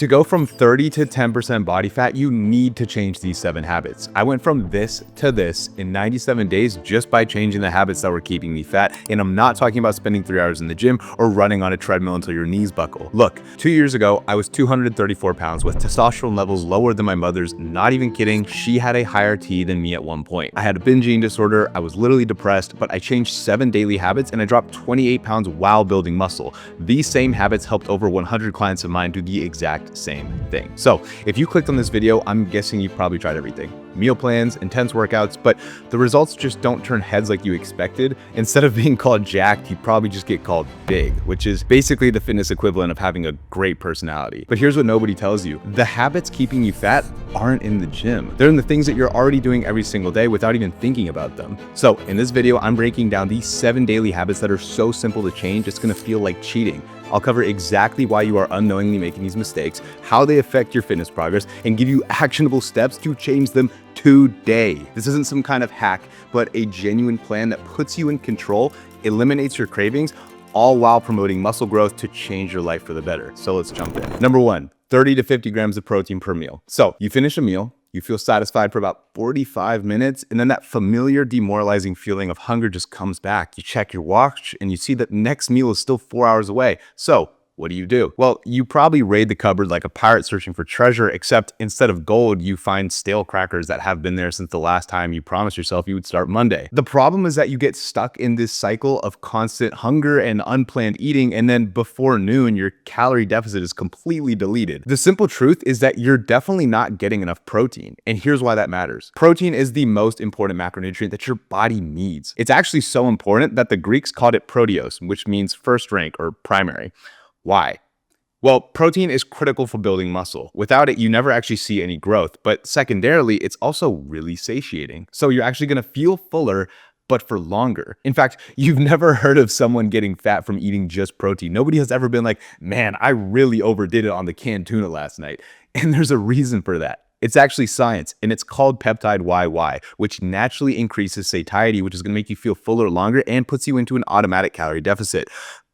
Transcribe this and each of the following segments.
To go from 30 to 10% body fat, you need to change these 7 habits. I went from this to this in 97 days just by changing the habits that were keeping me fat. And I'm not talking about spending 3 hours in the gym or running on a treadmill until your knees buckle. Look, 2 years ago, I was 234 pounds with testosterone levels lower than my mother's. Not even kidding. She had a higher T than me at one point. I had a binge eating disorder. I was literally depressed, but I changed 7 daily habits and I dropped 28 pounds while building muscle. These same habits helped over 100 clients of mine do the exact same thing. So if you clicked on this video, I'm guessing you've probably tried everything. Meal plans, intense workouts, but the results just don't turn heads like you expected. Instead of being called jacked, you probably just get called big, which is basically the fitness equivalent of having a great personality. But here's what nobody tells you. The habits keeping you fat aren't in the gym. They're in the things that you're already doing every single day without even thinking about them. So in this video, I'm breaking down these 7 daily habits that are so simple to change, it's gonna feel like cheating. I'll cover exactly why you are unknowingly making these mistakes, how they affect your fitness progress, and give you actionable steps to change them today. This isn't some kind of hack, but a genuine plan that puts you in control, eliminates your cravings, all while promoting muscle growth to change your life for the better. So let's jump in. Number 1, 30 to 50 grams of protein per meal. So you finish a meal, you feel satisfied for about 45 minutes, and then that familiar demoralizing feeling of hunger just comes back. You check your watch and you see that the next meal is still 4 hours away. So what do? Well, you probably raid the cupboard like a pirate searching for treasure, except instead of gold, you find stale crackers that have been there since the last time you promised yourself you would start Monday. The problem is that you get stuck in this cycle of constant hunger and unplanned eating, and then before noon, your calorie deficit is completely deleted. The simple truth is that you're definitely not getting enough protein, and here's why that matters. Protein is the most important macronutrient that your body needs. It's actually so important that the Greeks called it proteos, which means first rank or primary. Why? Well, protein is critical for building muscle. Without it, you never actually see any growth. But secondarily, it's also really satiating. So you're actually gonna feel fuller, but for longer. In fact, you've never heard of someone getting fat from eating just protein. Nobody has ever been like, man, I really overdid it on the canned tuna last night. And there's a reason for that. It's actually science, and it's called peptide YY, which naturally increases satiety, which is gonna make you feel fuller longer and puts you into an automatic calorie deficit.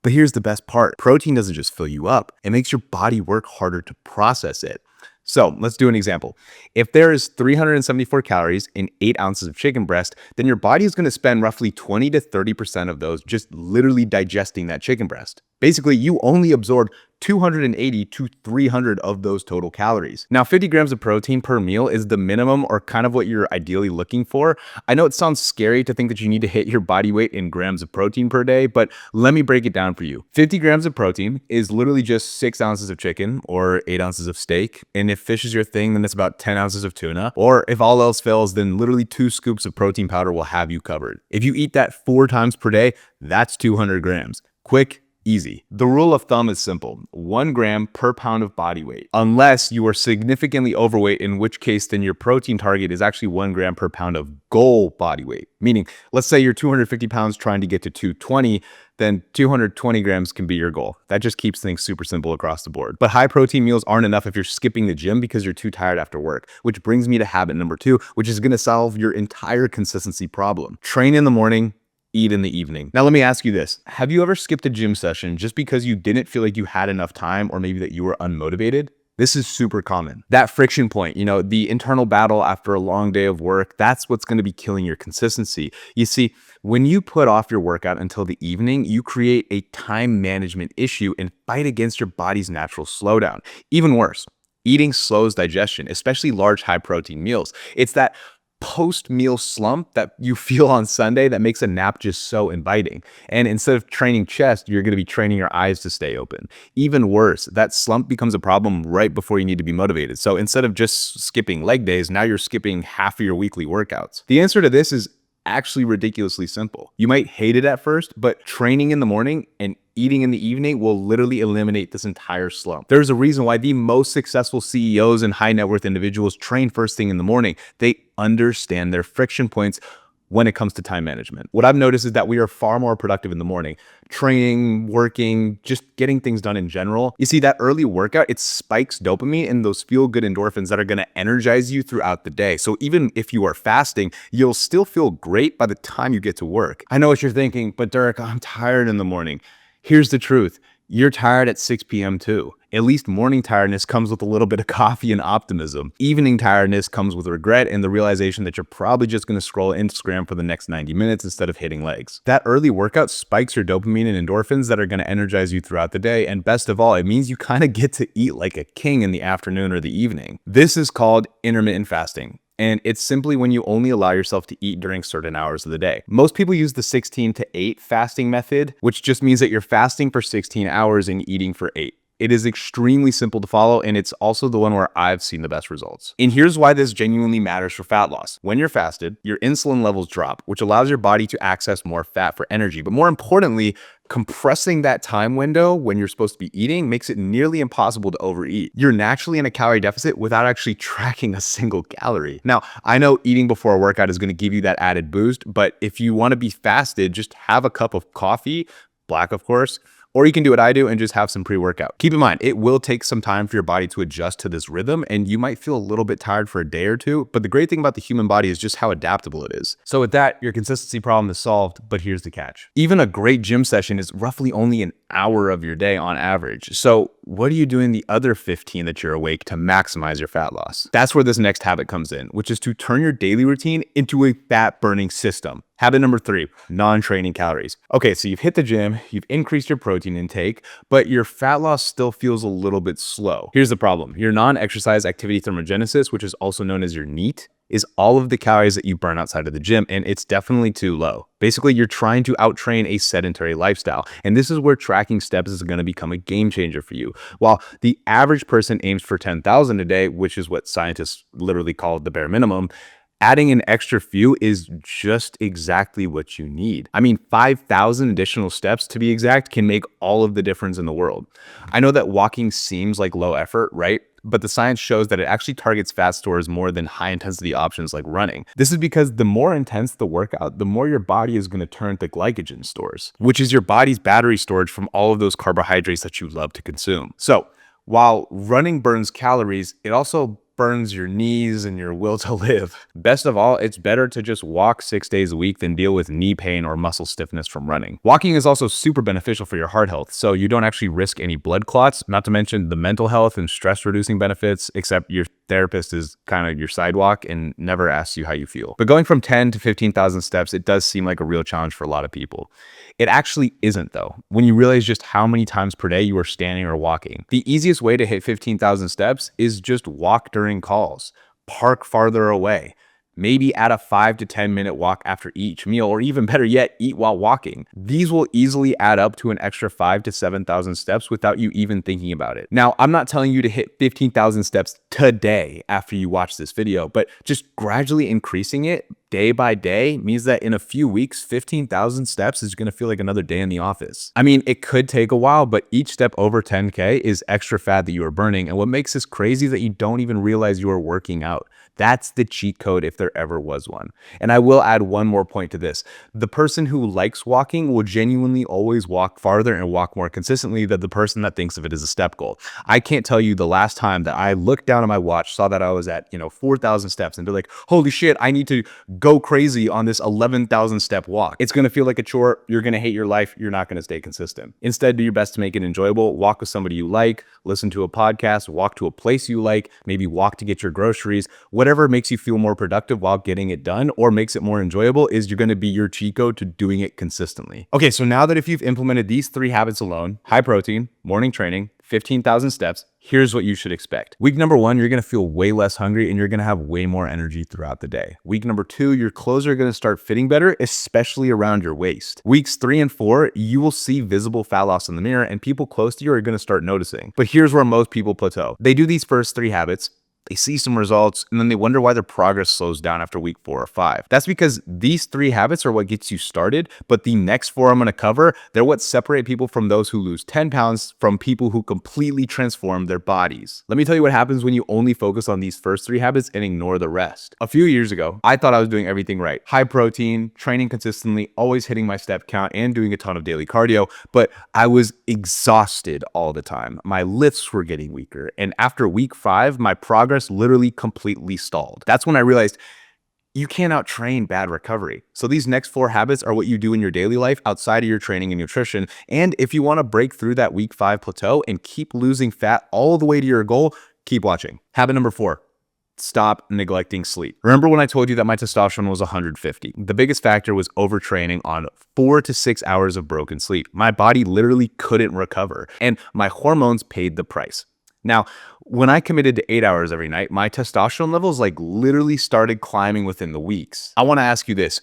But here's the best part. Protein doesn't just fill you up. It makes your body work harder to process it. So let's do an example. If there is 374 calories in 8 ounces of chicken breast, then your body is going to spend roughly 20 to 30% of those just literally digesting that chicken breast. Basically, you only absorb 280 to 300 of those total calories. Now, 50 grams of protein per meal is the minimum or kind of what you're ideally looking for. I know it sounds scary to think that you need to hit your body weight in grams of protein per day, but let me break it down for you. 50 grams of protein is literally just 6 ounces of chicken or 8 ounces of steak. And if fish is your thing, then it's about 10 ounces of tuna. Or if all else fails, then literally 2 scoops of protein powder will have you covered. If you eat that 4 times per day, that's 200 grams. Quick, easy. The rule of thumb is simple: 1 gram per pound of body weight, unless you are significantly overweight, in which case then your protein target is actually 1 gram per pound of goal body weight. Meaning, let's say you're 250 pounds trying to get to 220, then 220 grams can be your goal. That just keeps things super simple across the board. But high protein meals aren't enough if you're skipping the gym because you're too tired after work, which brings me to habit number 2, which is gonna solve your entire consistency problem. Train in the morning, eat in the evening. Now, let me ask you this. Have you ever skipped a gym session just because you didn't feel like you had enough time, or maybe that you were unmotivated? This is super common. That friction point, the internal battle after a long day of work, that's what's going to be killing your consistency. You see, when you put off your workout until the evening, you create a time management issue and fight against your body's natural slowdown. Even worse, eating slows digestion, especially large high protein meals. It's that post-meal slump that you feel on Sunday that makes a nap just so inviting. And instead of training chest, you're going to be training your eyes to stay open. Even worse, that slump becomes a problem right before you need to be motivated. So instead of just skipping leg days, now you're skipping half of your weekly workouts. The answer to this is actually ridiculously simple. You might hate it at first, but training in the morning and eating in the evening will literally eliminate this entire slump. There's a reason why the most successful CEOs and high net worth individuals train first thing in the morning. They understand their friction points when it comes to time management. What I've noticed is that we are far more productive in the morning, training, working, just getting things done in general. You see, that early workout, it spikes dopamine and those feel-good endorphins that are gonna energize you throughout the day. So even if you are fasting, you'll still feel great by the time you get to work. I know what you're thinking, but Derek, I'm tired in the morning. Here's the truth. You're tired at 6 p.m. too. At least morning tiredness comes with a little bit of coffee and optimism. Evening tiredness comes with regret and the realization that you're probably just going to scroll Instagram for the next 90 minutes instead of hitting legs. That early workout spikes your dopamine and endorphins that are going to energize you throughout the day, and best of all, it means you kind of get to eat like a king in the afternoon or the evening. This is called intermittent fasting. And it's simply when you only allow yourself to eat during certain hours of the day. Most people use the 16 to 8 fasting method, which just means that you're fasting for 16 hours and eating for 8. It is extremely simple to follow, and it's also the one where I've seen the best results. And here's why this genuinely matters for fat loss. When you're fasted, your insulin levels drop, which allows your body to access more fat for energy. But more importantly, compressing that time window when you're supposed to be eating makes it nearly impossible to overeat. You're naturally in a calorie deficit without actually tracking a single calorie. Now, I know eating before a workout is going to give you that added boost, but if you want to be fasted, just have a cup of coffee, black of course, or you can do what I do and just have some pre-workout. Keep in mind, it will take some time for your body to adjust to this rhythm, and you might feel a little bit tired for a day or two, but the great thing about the human body is just how adaptable it is. So with that, your consistency problem is solved, but here's the catch. Even a great gym session is roughly only an hour of your day on average. So what are you doing the other 15 that you're awake to maximize your fat loss? That's where this next habit comes in, which is to turn your daily routine into a fat burning system. Habit number 3, non-training calories. Okay, so you've hit the gym, you've increased your protein intake, but your fat loss still feels a little bit slow. Here's the problem. Your non-exercise activity thermogenesis, which is also known as your NEAT, is all of the calories that you burn outside of the gym, and it's definitely too low. Basically, you're trying to outtrain a sedentary lifestyle, and this is where tracking steps is going to become a game changer for you. While the average person aims for 10,000 a day, which is what scientists literally call the bare minimum, adding an extra few is just exactly what you need. I mean, 5,000 additional steps to be exact can make all of the difference in the world. I know that walking seems like low effort, right? But the science shows that it actually targets fat stores more than high intensity options like running. This is because the more intense the workout, the more your body is going to turn to glycogen stores, which is your body's battery storage from all of those carbohydrates that you love to consume. So while running burns calories, it also burns your knees and your will to live. Best of all, it's better to just walk 6 days a week than deal with knee pain or muscle stiffness from running. Walking is also super beneficial for your heart health, so you don't actually risk any blood clots, not to mention the mental health and stress reducing benefits, except your therapist is kind of your sidewalk and never asks you how you feel. But going from 10 to 15,000 steps, it does seem like a real challenge for a lot of people. It actually isn't though, when you realize just how many times per day you are standing or walking. The easiest way to hit 15,000 steps is just walk during calls, park farther away, maybe add a 5 to 10 minute walk after each meal, or even better yet, eat while walking. These will easily add up to an extra 5 to 7,000 steps without you even thinking about it. Now, I'm not telling you to hit 15,000 steps today after you watch this video, but just gradually increasing it day by day means that in a few weeks, 15,000 steps is going to feel like another day in the office. I mean, it could take a while, but each step over 10K is extra fat that you are burning. And what makes this crazy is that you don't even realize you are working out. That's the cheat code if there ever was one. And I will add one more point to this. The person who likes walking will genuinely always walk farther and walk more consistently than the person that thinks of it as a step goal. I can't tell you the last time that I looked down at my watch, saw that I was at 4,000 steps and they're like, holy shit, I need to go crazy on this 11,000 step walk. It's going to feel like a chore. You're going to hate your life. You're not going to stay consistent. Instead, do your best to make it enjoyable. Walk with somebody you like, listen to a podcast, walk to a place you like, maybe walk to get your groceries. Whatever makes you feel more productive while getting it done or makes it more enjoyable is you're going to be your cheat code to doing it consistently. Okay, so now that if you've implemented these 3 habits alone, high protein, morning training, 15,000 steps, here's what you should expect. Week number 1, you're going to feel way less hungry and you're going to have way more energy throughout the day. Week number 2, your clothes are going to start fitting better, especially around your waist. Weeks 3 and 4, you will see visible fat loss in the mirror and people close to you are going to start noticing. But here's where most people plateau. They do these first 3 habits, they see some results, and then they wonder why their progress slows down after week 4 or 5. That's because these 3 habits are what gets you started, but the next 4 I'm going to cover, they're what separate people from those who lose 10 pounds from people who completely transform their bodies. Let me tell you what happens when you only focus on these first 3 habits and ignore the rest. A few years ago, I thought I was doing everything right. High protein, training consistently, always hitting my step count, and doing a ton of daily cardio, but I was exhausted all the time. My lifts were getting weaker, and after week 5, my progress literally completely stalled. That's when I realized you can't train bad recovery. So these next 4 habits are what you do in your daily life outside of your training and nutrition. And if you want to break through that week 5 plateau and keep losing fat all the way to your goal, keep watching. Habit number 4. Stop neglecting sleep. Remember when I told you that my testosterone was 150? The biggest factor was overtraining on 4 to 6 hours of broken sleep. My body literally couldn't recover, and my hormones paid the price. Now, when I committed to 8 hours every night, my testosterone levels literally started climbing within the weeks. I want to ask you this.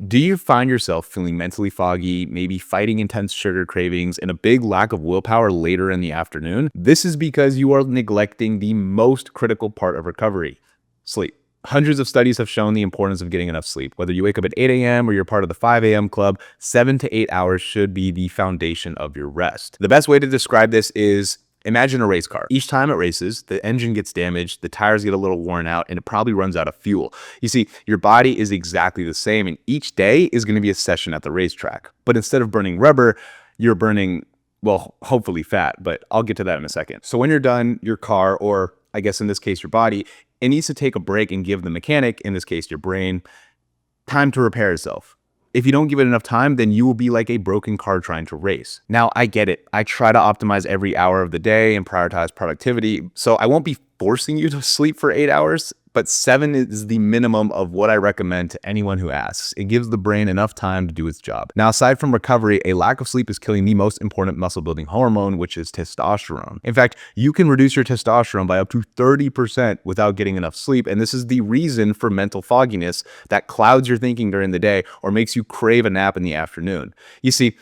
Do you find yourself feeling mentally foggy, maybe fighting intense sugar cravings, and a big lack of willpower later in the afternoon? This is because you are neglecting the most critical part of recovery: sleep. Hundreds of studies have shown the importance of getting enough sleep. Whether you wake up at 8 a.m. or you're part of the 5 a.m. club, 7 to 8 hours should be the foundation of your rest. The best way to describe this is, imagine a race car. Each time it races, the engine gets damaged, the tires get a little worn out, and it probably runs out of fuel. You see, your body is exactly the same, and each day is going to be a session at the racetrack. But instead of burning rubber, you're burning, well, hopefully fat, but I'll get to that in a second. So when you're done, your car, or I guess in this case, your body, it needs to take a break and give the mechanic, in this case, your brain, time to repair itself. If you don't give it enough time, then you will be like a broken car trying to race. Now, I get it. I try to optimize every hour of the day and prioritize productivity, so I won't be forcing you to sleep for 8 hours, but 7 is the minimum of what I recommend to anyone who asks. It gives the brain enough time to do its job. Now, aside from recovery, a lack of sleep is killing the most important muscle building hormone, which is testosterone. In fact, you can reduce your testosterone by up to 30% without getting enough sleep, and this is the reason for mental fogginess that clouds your thinking during the day or makes you crave a nap in the afternoon. You see,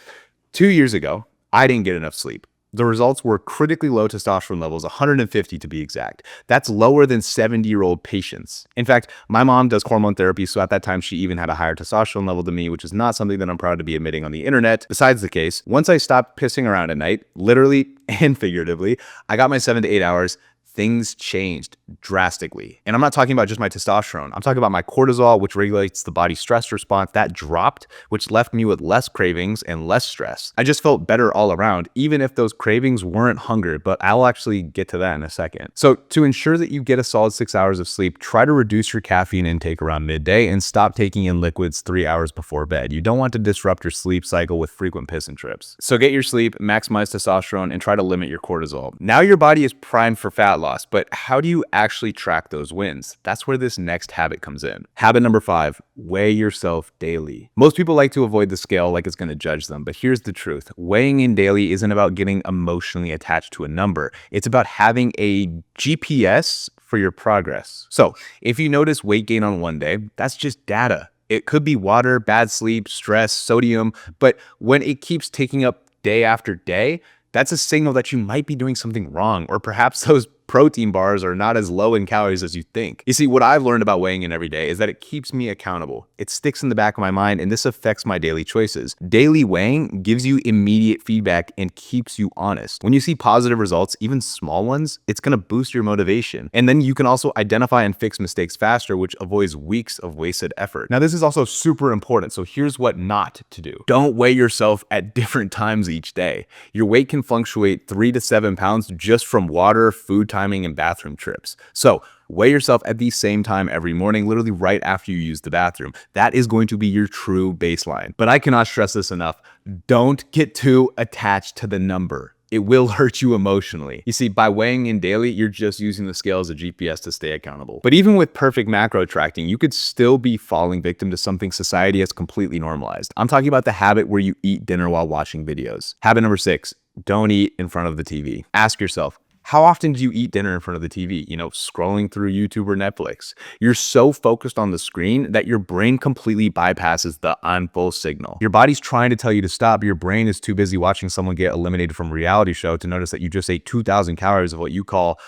2 years ago, I didn't get enough sleep. The results were critically low testosterone levels, 150 to be exact. That's lower than 70-year-old patients. In fact, my mom does hormone therapy, so at that time she even had a higher testosterone level than me, which is not something that I'm proud to be admitting on the internet. Besides the case, once I stopped pissing around at night, literally and figuratively, I got my 7 to 8 hours. Things changed drastically. And I'm not talking about just my testosterone. I'm talking about my cortisol, which regulates the body's stress response. That dropped, which left me with less cravings and less stress. I just felt better all around, even if those cravings weren't hunger, but I'll actually get to that in a second. So to ensure that you get a solid 6 hours of sleep, try to reduce your caffeine intake around midday and stop taking in liquids 3 hours before bed. You don't want to disrupt your sleep cycle with frequent piss and trips. So get your sleep, maximize testosterone, and try to limit your cortisol. Now your body is primed for fat loss, but how do you actually track those wins? That's where this next habit comes in. Habit number 5, weigh yourself daily. Most people like to avoid the scale like it's going to judge them, but here's the truth. Weighing in daily isn't about getting emotionally attached to a number. It's about having a GPS for your progress. So if you notice weight gain on one day, that's just data. It could be water, bad sleep, stress, sodium, but when it keeps ticking up day after day, that's a signal that you might be doing something wrong, or perhaps those protein bars are not as low in calories as you think. You see, what I've learned about weighing in every day is that it keeps me accountable. It sticks in the back of my mind, and this affects my daily choices. Daily weighing gives you immediate feedback and keeps you honest. When you see positive results, even small ones, it's gonna boost your motivation. And then you can also identify and fix mistakes faster, which avoids weeks of wasted effort. Now, this is also super important, so here's what not to do. Don't weigh yourself at different times each day. Your weight can fluctuate 3 to 7 pounds just from water, food timing, and bathroom trips. So weigh yourself at the same time every morning, literally right after you use the bathroom. That is going to be your true baseline. But I cannot stress this enough. Don't get too attached to the number. It will hurt you emotionally. You see, by weighing in daily, you're just using the scale as a GPS to stay accountable. But even with perfect macro tracking, you could still be falling victim to something society has completely normalized. I'm talking about the habit where you eat dinner while watching videos. Habit number 6, don't eat in front of the TV. Ask yourself, how often do you eat dinner in front of the TV? You know, scrolling through YouTube or Netflix. You're so focused on the screen that your brain completely bypasses the I'm full signal. Your body's trying to tell you to stop. Your brain is too busy watching someone get eliminated from a reality show to notice that you just ate 2,000 calories of what you call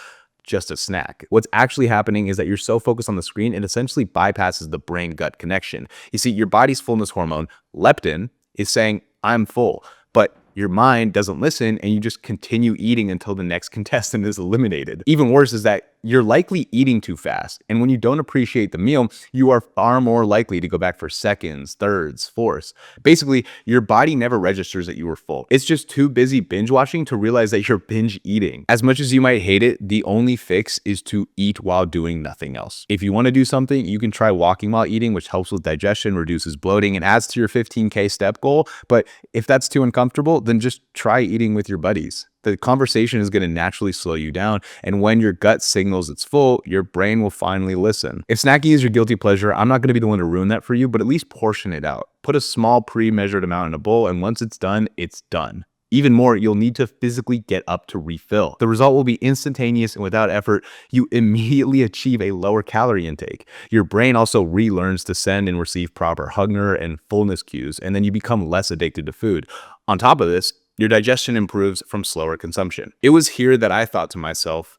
just a snack. What's actually happening is that you're so focused on the screen, it essentially bypasses the brain-gut connection. You see, your body's fullness hormone, leptin, is saying, I'm full, but Your mind doesn't listen and you just continue eating until the next contestant is eliminated. Even worse is that you're likely eating too fast. And when you don't appreciate the meal, you are far more likely to go back for seconds, thirds, fourths. Basically, your body never registers that you were full. It's just too busy binge watching to realize that you're binge eating. As much as you might hate it, the only fix is to eat while doing nothing else. If you want to do something, you can try walking while eating, which helps with digestion, reduces bloating, and adds to your 15K step goal. But if that's too uncomfortable, then just try eating with your buddies. The conversation is going to naturally slow you down, and when your gut signals it's full, your brain will finally listen. If snacking is your guilty pleasure, I'm not going to be the one to ruin that for you, but at least portion it out. Put a small pre-measured amount in a bowl, and once it's done, it's done. Even more, you'll need to physically get up to refill. The result will be instantaneous, and without effort, you immediately achieve a lower calorie intake. Your brain also relearns to send and receive proper hunger and fullness cues, and then you become less addicted to food. On top of this, your digestion improves from slower consumption. It was here that I thought to myself,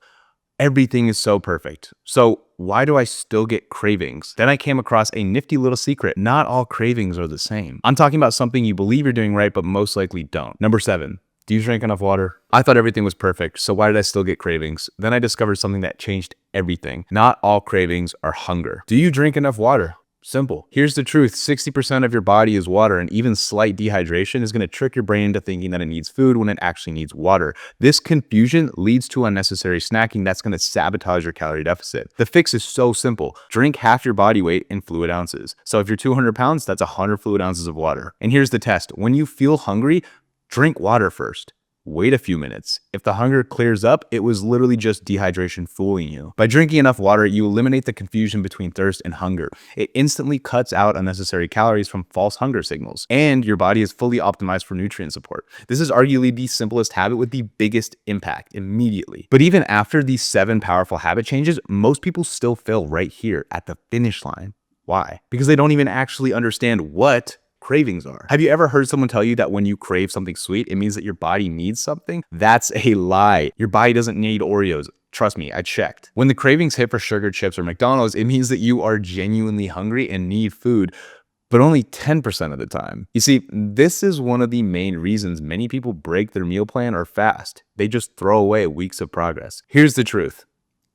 everything is so perfect. So why do I still get cravings? Then I came across a nifty little secret. Not all cravings are the same. I'm talking about something you believe you're doing right, but most likely don't. Number 7. Do you drink enough water? I thought everything was perfect, so why did I still get cravings? Then I discovered something that changed everything. Not all cravings are hunger. Do you drink enough water? Simple. Here's the truth. 60% of your body is water, and even slight dehydration is going to trick your brain into thinking that it needs food when it actually needs water. This confusion leads to unnecessary snacking that's going to sabotage your calorie deficit. The fix is so simple. Drink half your body weight in fluid ounces. So if you're 200 pounds, that's 100 fluid ounces of water. And here's the test. When you feel hungry, drink water first. Wait a few minutes. If the hunger clears up, it was literally just dehydration fooling you. By drinking enough water, you eliminate the confusion between thirst and hunger. It instantly cuts out unnecessary calories from false hunger signals, and your body is fully optimized for nutrient support. This is arguably the simplest habit with the biggest impact immediately. But even after these 7 powerful habit changes, most people still fail right here at the finish line. Why? Because they don't even actually understand what cravings are. Have you ever heard someone tell you that when you crave something sweet, it means that your body needs something? That's a lie. Your body doesn't need Oreos. Trust me, I checked. When the cravings hit for sugar, chips, or McDonald's, it means that you are genuinely hungry and need food, but only 10% of the time. You see, this is one of the main reasons many people break their meal plan or fast. They just throw away weeks of progress. Here's the truth.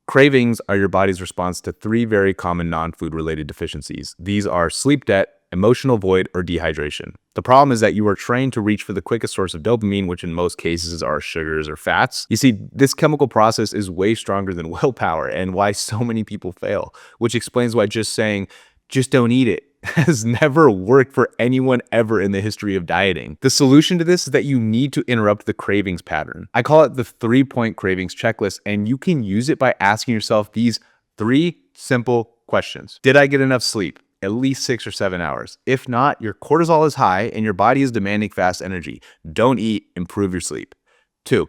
Cravings are your body's response to 3 very common non-food related deficiencies. These are sleep debt, emotional void, or dehydration. The problem is that you are trained to reach for the quickest source of dopamine, which in most cases are sugars or fats. You see, this chemical process is way stronger than willpower and why so many people fail, which explains why just saying, just don't eat it, has never worked for anyone ever in the history of dieting. The solution to this is that you need to interrupt the cravings pattern. I call it the 3-point cravings checklist, and you can use it by asking yourself these 3 simple questions. Did I get enough sleep? At least 6 or 7 hours. If not, your cortisol is high and your body is demanding fast energy. Don't eat, improve your sleep. 2,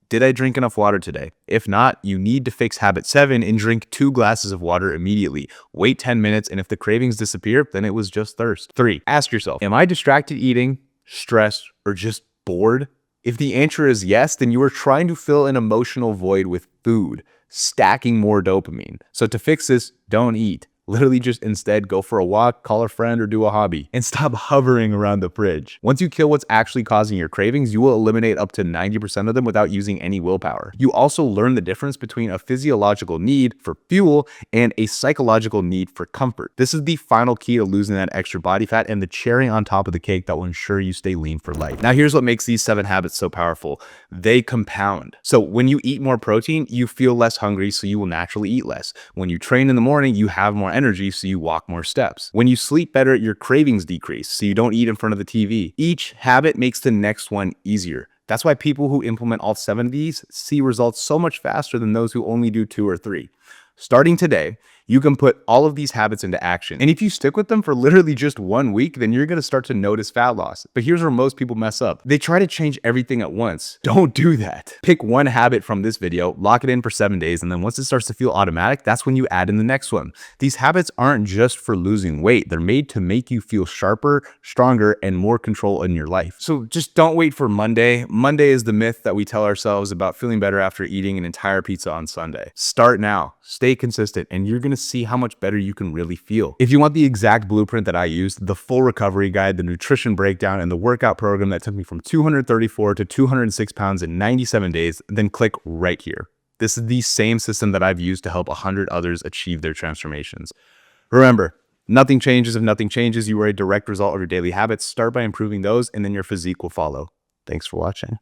did I drink enough water today? If not, you need to fix habit 7 and drink 2 glasses of water immediately. Wait 10 minutes, and if the cravings disappear, then it was just thirst. 3, ask yourself, am I distracted eating, stressed, or just bored? If the answer is yes, then you are trying to fill an emotional void with food, stacking more dopamine. So to fix this, don't eat. Literally just instead go for a walk, call a friend, or do a hobby, and stop hovering around the fridge. Once you kill what's actually causing your cravings, you will eliminate up to 90% of them without using any willpower. You also learn the difference between a physiological need for fuel and a psychological need for comfort. This is the final key to losing that extra body fat and the cherry on top of the cake that will ensure you stay lean for life. Now here's what makes these 7 habits so powerful. They compound. So when you eat more protein, you feel less hungry, so you will naturally eat less. When you train in the morning, you have more energy, so you walk more steps. When you sleep better, your cravings decrease, so you don't eat in front of the TV. Each habit makes the next one easier. That's why people who implement all 7 of these see results so much faster than those who only do 2 or 3. Starting today, you can put all of these habits into action. And if you stick with them for literally just 1 week, then you're going to start to notice fat loss. But here's where most people mess up. They try to change everything at once. Don't do that. Pick one habit from this video, lock it in for 7 days, and then once it starts to feel automatic, that's when you add in the next one. These habits aren't just for losing weight. They're made to make you feel sharper, stronger, and more control in your life. So just don't wait for Monday. Monday is the myth that we tell ourselves about feeling better after eating an entire pizza on Sunday. Start now. Stay consistent, and you're going to to see how much better you can really feel. If you want the exact blueprint that I used, the full recovery guide, the nutrition breakdown, and the workout program that took me from 234 to 206 pounds in 97 days, then click right here. This is the same system that I've used to help 100 others achieve their transformations. Remember, nothing changes if nothing changes. You are a direct result of your daily habits. Start by improving those, and then your physique will follow. Thanks for watching.